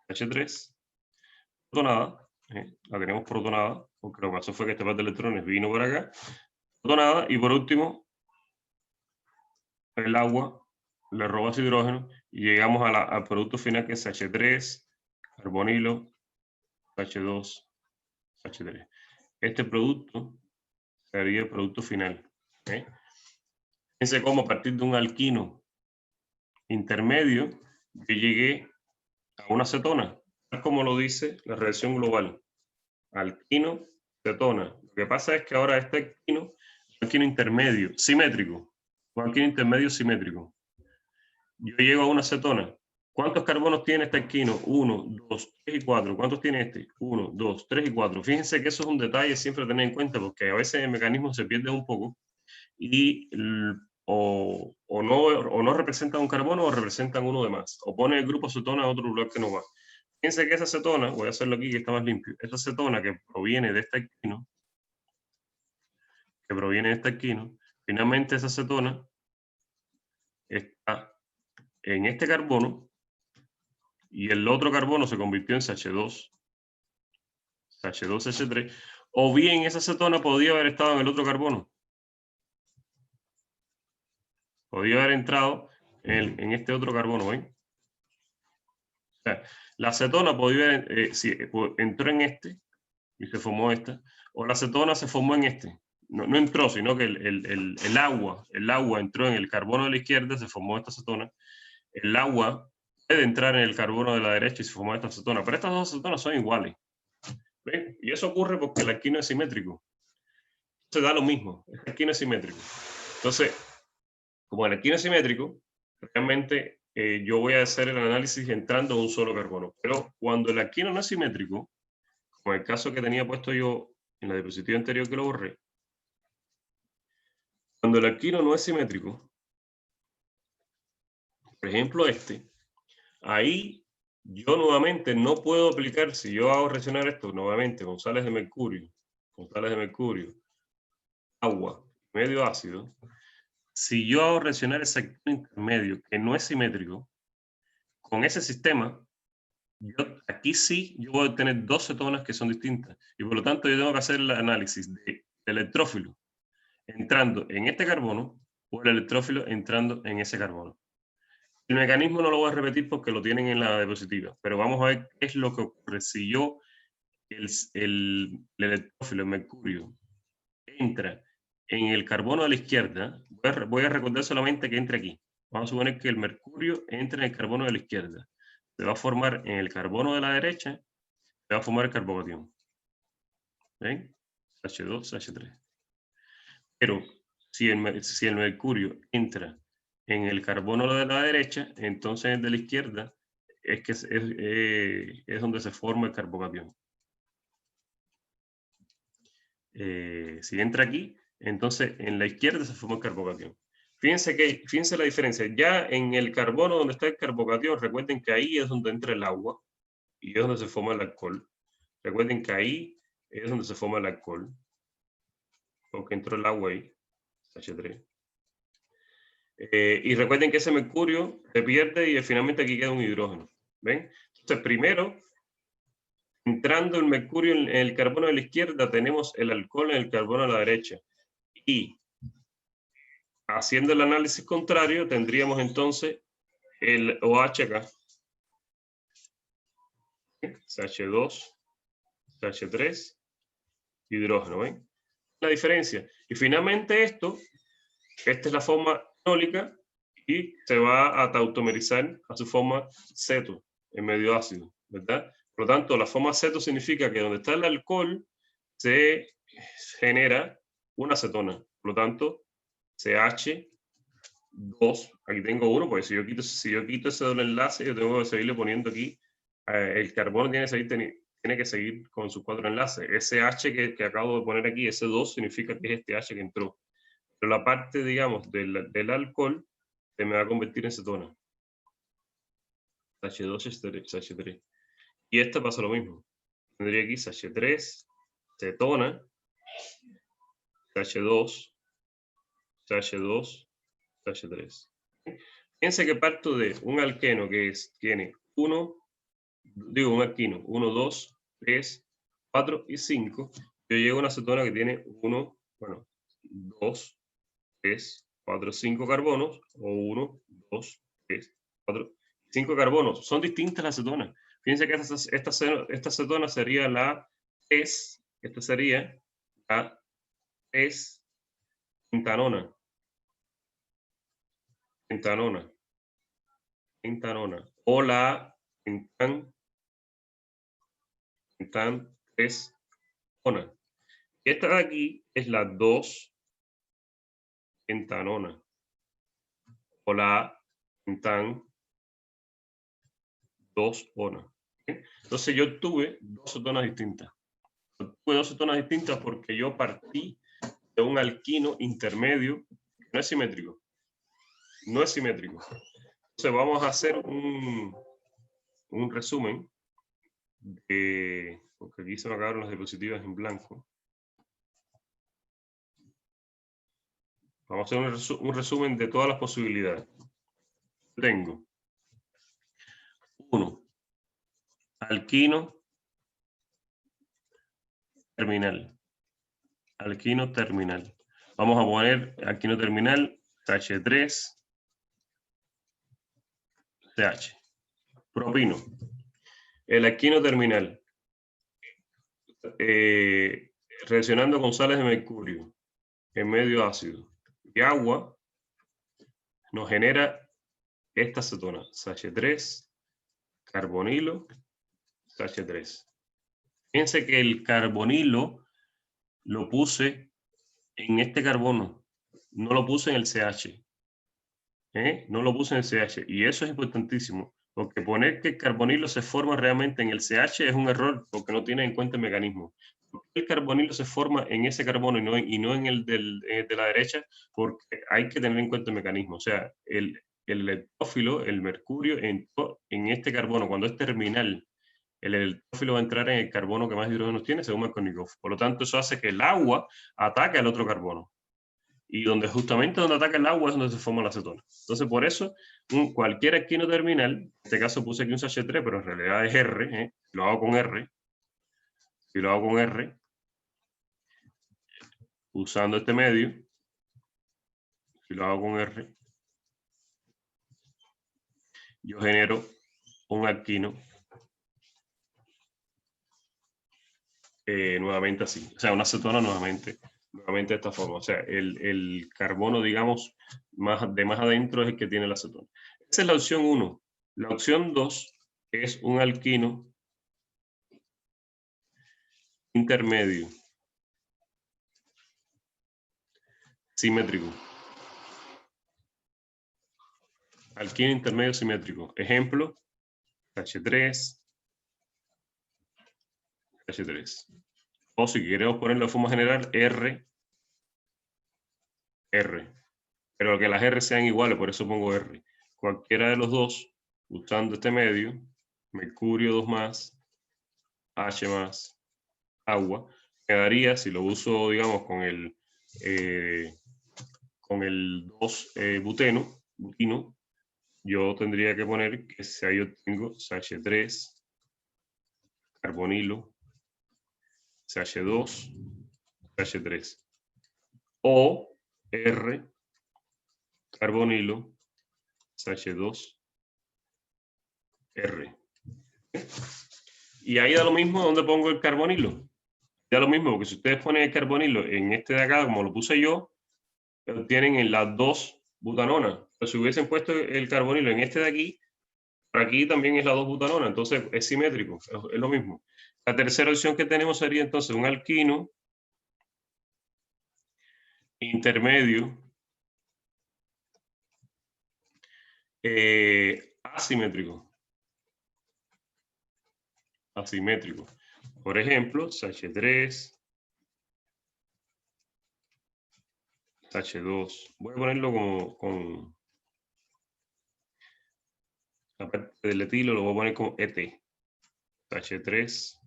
CH3, protonada, la tenemos protonada, porque lo que pasó fue que este par de electrones vino por acá, protonada, y por último, el agua le roba su hidrógeno y llegamos al producto final, que es CH3, carbonilo, CH2, CH3. Este producto sería el producto final. Fíjense cómo a partir de un alquino intermedio yo llegué a una cetona, tal como lo dice la reacción global. Alquino, cetona. Lo que pasa es que ahora este alquino intermedio, simétrico, un alquino intermedio simétrico. Yo llego a una cetona. ¿Cuántos carbonos tiene este alquino? 1, 2, 3 y 4. ¿Cuántos tiene este? 1, 2, 3 y 4. Fíjense que eso es un detalle siempre a tener en cuenta, porque a veces el mecanismo se pierde un poco y o no representan un carbono o representan uno de más. O pone el grupo cetona a otro lugar que no va. Fíjense que esa cetona, voy a hacerlo aquí que está más limpio, esa cetona que proviene de este alquino, finalmente esa cetona está en este carbono y el otro carbono se convirtió en CH2, CH3, o bien esa cetona podía haber estado en el otro carbono. Podía haber entrado en este otro carbono, ¿ven? O sea, la acetona podía haber, entró en este y se formó esta, o la acetona se formó en este. No entró, sino que el agua entró en el carbono de la izquierda, se formó esta acetona. El agua puede entrar en el carbono de la derecha y se formó esta acetona, pero estas dos acetonas son iguales. ¿Ven? Y eso ocurre porque el alquino es simétrico. Se da lo mismo, el alquino es simétrico. Entonces, como el alquino es simétrico, realmente yo voy a hacer el análisis entrando a un solo carbono. Pero cuando el alquino no es simétrico, como el caso que tenía puesto yo en la diapositiva anterior que lo borré, cuando el alquino no es simétrico, por ejemplo ahí yo nuevamente no puedo aplicar, si yo hago reaccionar esto nuevamente con sales de mercurio, agua, medio ácido, si yo hago reaccionar ese alquino intermedio que no es simétrico, con ese sistema, aquí sí yo voy a tener dos cetonas que son distintas y por lo tanto yo tengo que hacer el análisis del electrófilo entrando en este carbono o el electrófilo entrando en ese carbono. El mecanismo no lo voy a repetir porque lo tienen en la diapositiva, pero vamos a ver qué es lo que ocurre si yo el electrófilo, el mercurio, entra en el carbono de la izquierda. Voy a recordar solamente que entre aquí. Vamos a suponer que el mercurio entra en el carbono de la izquierda. Se va a formar en el carbono de la derecha, se va a formar el carbocatión. ¿Ven? CH2, CH3. Pero si el mercurio entra en el carbono de la derecha, entonces el de la izquierda es donde se forma el carbocatión. Si entra aquí, entonces en la izquierda se forma el carbocatión. Fíjense la diferencia. Ya en el carbono donde está el carbocatión, recuerden que ahí es donde entra el agua y es donde se forma el alcohol. Recuerden que ahí es donde se forma el alcohol, porque entró el agua ahí, H3. Y recuerden que ese mercurio se pierde y finalmente aquí queda un hidrógeno. ¿Ven? Entonces, primero, entrando el mercurio en el carbono de la izquierda, tenemos el alcohol en el carbono de la derecha. Y haciendo el análisis contrario, tendríamos entonces el OH acá. CH2, CH3, hidrógeno. ¿Ven? La diferencia. Y finalmente esta es la forma enólica y se va a tautomerizar a su forma ceto, en medio ácido, ¿verdad? Por lo tanto, la forma ceto significa que donde está el alcohol se genera una acetona. Por lo tanto, CH2, aquí tengo uno, porque si yo quito ese doble enlace, yo tengo que seguirle poniendo aquí, el carbono tiene que seguir con sus 4 enlaces. Ese H que acabo de poner aquí, ese 2, significa que es este H que entró. Pero la parte, digamos, del alcohol se me va a convertir en cetona. H2, CH3. Y esta pasa lo mismo. Tendría aquí CH3, cetona, CH2, CH2, CH3. Fíjense que parto de un alqueno que tiene un alquino, 1, 2, 3, 4 y 5. Yo llego a una cetona que tiene 1, 2, 3, 4, 5 carbonos, o 1, 2, 3, 4, 5 carbonos. Son distintas las cetonas. Fíjense que esta cetona sería la 3, esta sería la 3 pentanona. Pentanona. O la pentan 3 ona. Y esta de aquí es la 2 pentanona. O la pentan 2 ona. ¿Okay? Entonces yo tuve dos cetonas distintas. Tuve dos cetonas distintas porque yo partí de un alquino intermedio que no es simétrico. No es simétrico. Entonces vamos a hacer un resumen porque aquí se me acabaron las diapositivas en blanco. Vamos a hacer un resumen de todas las posibilidades. Tengo 1. Alquino terminal. Alquino terminal. Vamos a poner alquino terminal CH3, CH. Propino. El alquino terminal. Reaccionando con sales de mercurio en medio ácido y agua, nos genera esta cetona, CH3, carbonilo, CH3. Fíjense que el carbonilo lo puse en este carbono, no lo puse en el CH. No lo puse en el CH. Y eso es importantísimo, porque poner que el carbonilo se forma realmente en el CH es un error, porque no tiene en cuenta el mecanismo. ¿Por qué el carbonilo se forma en ese carbono y no en el de la derecha? Porque hay que tener en cuenta el mecanismo. O sea, el electrófilo, el mercurio, entró en este carbono. Cuando es terminal, el electrófilo va a entrar en el carbono que más hidrógenos tiene, según Markovnikov. Por lo tanto, eso hace que el agua ataque al otro carbono. Y justamente donde ataca el agua es donde se forma la acetona. Entonces, por eso, cualquier alquino terminal, en este caso puse aquí un CH3, pero en realidad es R, lo hago con R, si lo hago con R, usando este medio, si lo hago con R, yo genero un alquino nuevamente así, o sea, una acetona nuevamente de esta forma. O sea, el carbono, digamos, de más adentro es el que tiene la acetona. Esa es la opción 1. La opción 2 es un alquino intermedio. simétrico. Alquino intermedio simétrico. Ejemplo, H3, H3. O si queremos ponerlo de forma general, R, R. Pero que las R sean iguales, por eso pongo R. Cualquiera de los dos, usando este medio, mercurio 2 más, H más, agua, quedaría, si lo uso, digamos, con el 2 butino, yo tendría que poner que si ahí yo tengo CH3, carbonilo, CH2, CH3. O R, carbonilo, CH2, R. Y ahí da lo mismo donde pongo el carbonilo. Da lo mismo, porque si ustedes ponen el carbonilo en este de acá, como lo puse yo, lo tienen en las dos butanonas. Pero si hubiesen puesto el carbonilo en este de aquí, por aquí también es la 2 butanona, entonces es simétrico, es lo mismo. La tercera opción que tenemos sería entonces un alquino intermedio asimétrico. Asimétrico. Por ejemplo, CH3, CH2. Voy a ponerlo como con la parte del etilo, lo voy a poner como ET. CH3,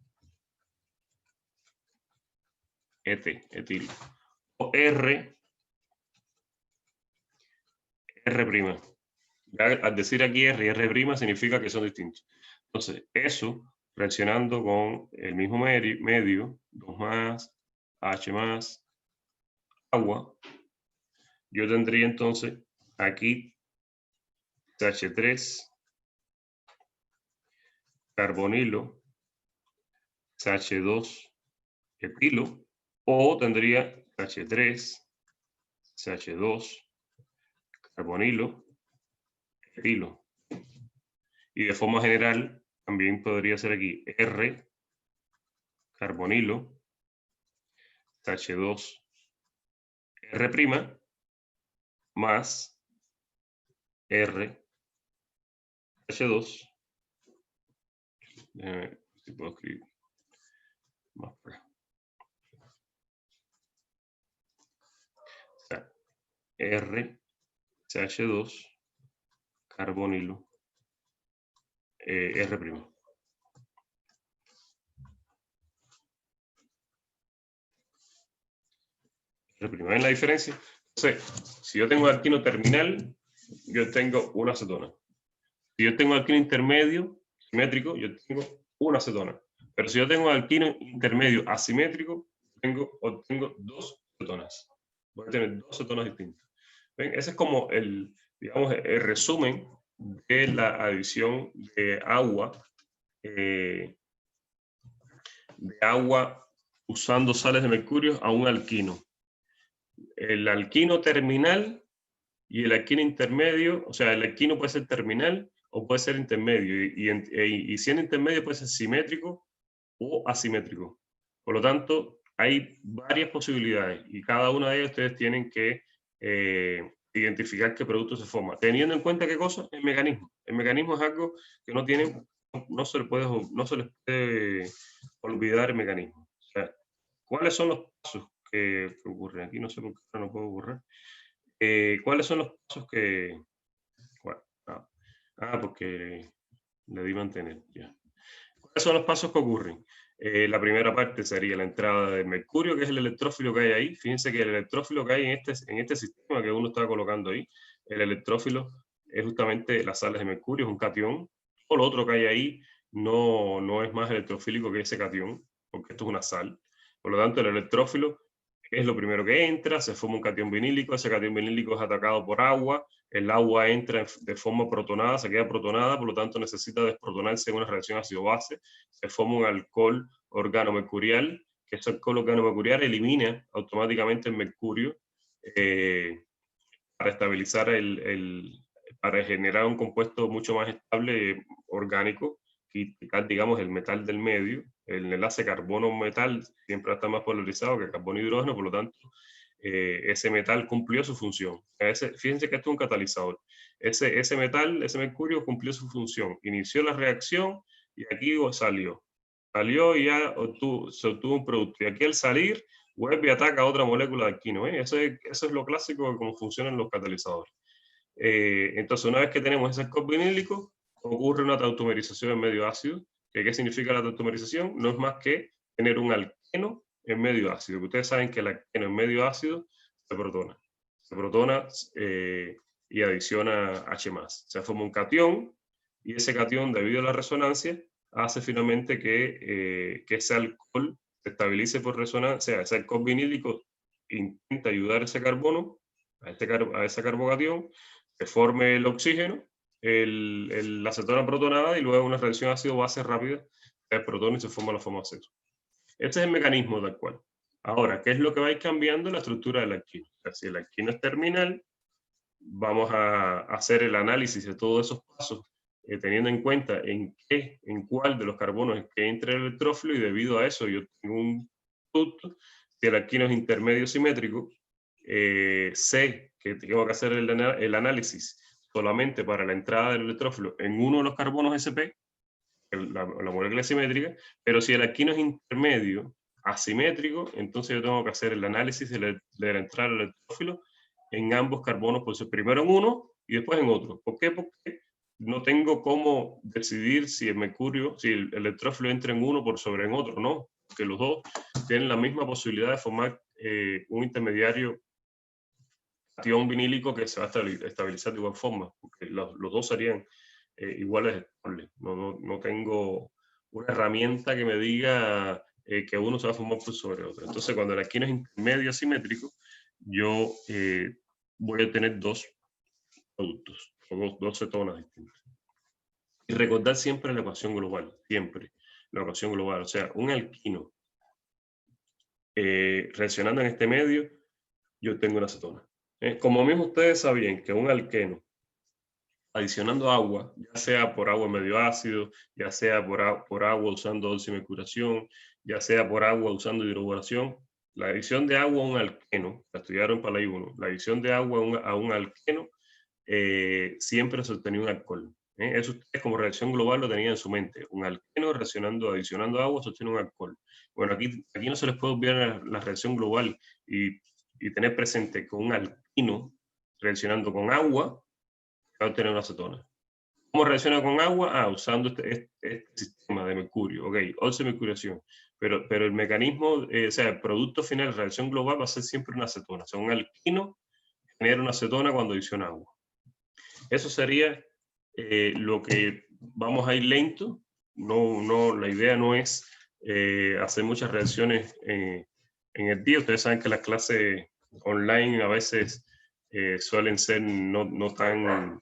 ET, etilo. O R, R'. Ya al decir aquí R y R' significa que son distintos. Entonces, eso reaccionando con el mismo medio, 2 más, H más, agua, yo tendría entonces aquí CH3, carbonilo, CH2, etilo, o tendría CH3, CH2, carbonilo, etilo. Y de forma general, también podría ser aquí R, carbonilo, CH2, R' más R, H2. Déjame ver si puedo escribir más por acá. O sea, R, CH2, carbonilo, R'. ¿Ven la diferencia? Entonces, si yo tengo alquino terminal, yo tengo una acetona. Si yo tengo alquino intermedio, simétrico, yo tengo una acetona. Pero si yo tengo alquino intermedio asimétrico, obtengo dos cetonas. Voy a tener dos cetonas distintas. ¿Ven? Ese es como digamos, el resumen de la adición de agua usando sales de mercurio a un alquino. El alquino terminal y el alquino intermedio, o sea, el alquino puede ser terminal o puede ser intermedio, y siendo intermedio puede ser simétrico o asimétrico. Por lo tanto, hay varias posibilidades y cada una de ellas ustedes tienen que identificar qué producto se forma, teniendo en cuenta qué cosa, el mecanismo. El mecanismo es algo que no se les puede olvidar el mecanismo. O sea, ¿cuáles son los pasos que ocurren? Aquí no sé por qué no puedo borrar. ¿Cuáles son los pasos que... Bueno, porque le di mantener, ya. ¿Cuáles son los pasos que ocurren? La primera parte sería la entrada del mercurio, que es el electrófilo que hay ahí. Fíjense que el electrófilo que hay en este sistema que uno está colocando ahí, el electrófilo es justamente las sales de mercurio, es un catión. O lo otro que hay ahí no es más electrofílico que ese catión, porque esto es una sal. Por lo tanto, el electrófilo es lo primero que entra, se forma un catión vinílico, ese catión vinílico es atacado por agua, el agua entra de forma protonada, se queda protonada, por lo tanto necesita desprotonarse en una reacción ácido-base, se forma un alcohol organomercurial, que ese alcohol organomercurial elimina automáticamente el mercurio para estabilizar para generar un compuesto mucho más estable orgánico, y digamos el metal del medio. El enlace carbono-metal siempre está más polarizado que carbono-hidrógeno, por lo tanto ese metal cumplió su función. Fíjense que esto es un catalizador. Ese metal, ese mercurio cumplió su función, inició la reacción y aquí salió. Salió y ya se obtuvo un producto. Y aquí al salir, vuelve y ataca a otra molécula de alquino. Eso es lo clásico de cómo funcionan los catalizadores. Entonces, una vez que tenemos ese alcohol vinílico, ocurre una tautomerización en medio ácido. ¿Qué significa la tautomerización? No es más que tener un alqueno en medio ácido. Ustedes saben que el alqueno en medio ácido se protona. Se protona y adiciona H+. Se forma un catión y ese catión, debido a la resonancia, hace finalmente que ese alcohol se estabilice por resonancia. O sea, ese alcohol vinílico intenta ayudar a ese carbono, a ese carbocatión, se forme el oxígeno, la acetona protonada y luego una reacción ácido-base rápida, el protón y se forma la forma aceto. Este es el mecanismo tal cual. Ahora, ¿qué es lo que va a ir cambiando? La estructura del alquino. O sea, si el alquino es terminal, vamos a hacer el análisis de todos esos pasos, teniendo en cuenta en cuál de los carbonos es que entra el electrófilo, y debido a eso yo tengo un producto. Si el alquino es intermedio simétrico, sé que tengo que hacer el análisis solamente para la entrada del electrófilo en uno de los carbonos sp, la molécula simétrica, pero si el alquino es intermedio asimétrico, entonces yo tengo que hacer el análisis de la entrada del electrófilo en ambos carbonos, pues primero en uno y después en otro. ¿Por qué? Porque no tengo cómo decidir si el mercurio, si el electrófilo entra en uno por sobre en otro, no, porque los dos tienen la misma posibilidad de formar un intermediario cation vinílico que se va a estabilizar de igual forma, porque los dos serían iguales estables. No tengo una herramienta que me diga que uno se va a formar por sobre otro. Entonces, cuando el alquino es intermedio asimétrico, yo voy a tener dos productos, o dos cetonas distintas. Y recordar siempre la ecuación global, siempre la ecuación global. O sea, un alquino reaccionando en este medio, yo tengo una cetona. Como mismo ustedes sabían que un alqueno adicionando agua, ya sea por agua medio ácido, ya sea por agua usando dulcimercuración, ya sea por agua usando hidroboración, la adición de agua a un alqueno, la estudiaron para la I1, la adición de agua a un alqueno siempre se obtenía un alcohol. Eso ustedes como reacción global lo tenían en su mente. Un alqueno adicionando agua sostiene un alcohol. Bueno, aquí no se les puede olvidar la reacción global y tener presente que un alquino reaccionando con agua va a obtener una acetona. ¿Cómo reacciona con agua? Usando este sistema de mercurio. Ok, mercurización. Pero el mecanismo, o sea, el producto final de reacción global va a ser siempre una acetona. O sea, un alquino genera una acetona cuando adiciona agua. Eso sería lo que vamos a ir lento. La idea no es hacer muchas reacciones en el día. Ustedes saben que las clases online a veces suelen ser no tan...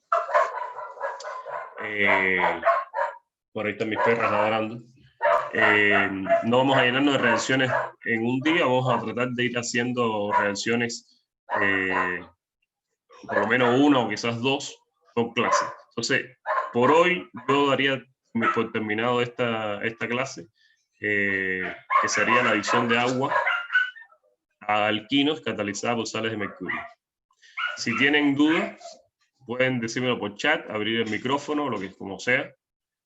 por ahí están mis perras ladrando. No vamos a llenarnos de reacciones en un día, vamos a tratar de ir haciendo reacciones por lo menos una o quizás dos por clase. Entonces, por hoy yo daría por terminado esta clase, que sería la adición de agua a alquinos catalizados por sales de mercurio. Si tienen dudas, pueden decírmelo por chat, abrir el micrófono, lo que como sea.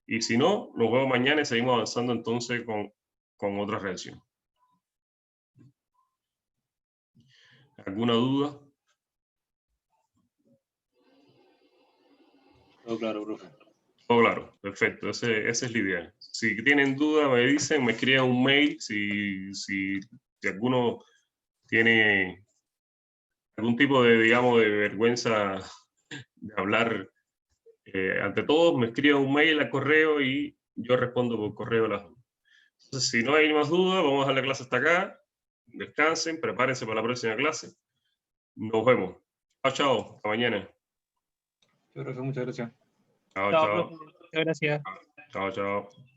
Y si no, nos vemos mañana y seguimos avanzando entonces con otra reacción. ¿Alguna duda? Todo claro, profe. Todo claro, perfecto, esa es la idea. Si tienen duda, me dicen, me escriben un mail, si alguno tiene algún tipo de, digamos, de vergüenza de hablar ante todos, me escriben un mail al correo y yo respondo por correo las dudas. Entonces, si no hay más dudas, vamos a dejar la clase hasta acá. Descansen, prepárense para la próxima clase. Nos vemos. Chao, chao. Hasta mañana. Profe, muchas gracias. Chao, Chao, chao. profe. Muchas gracias. Chao, chao.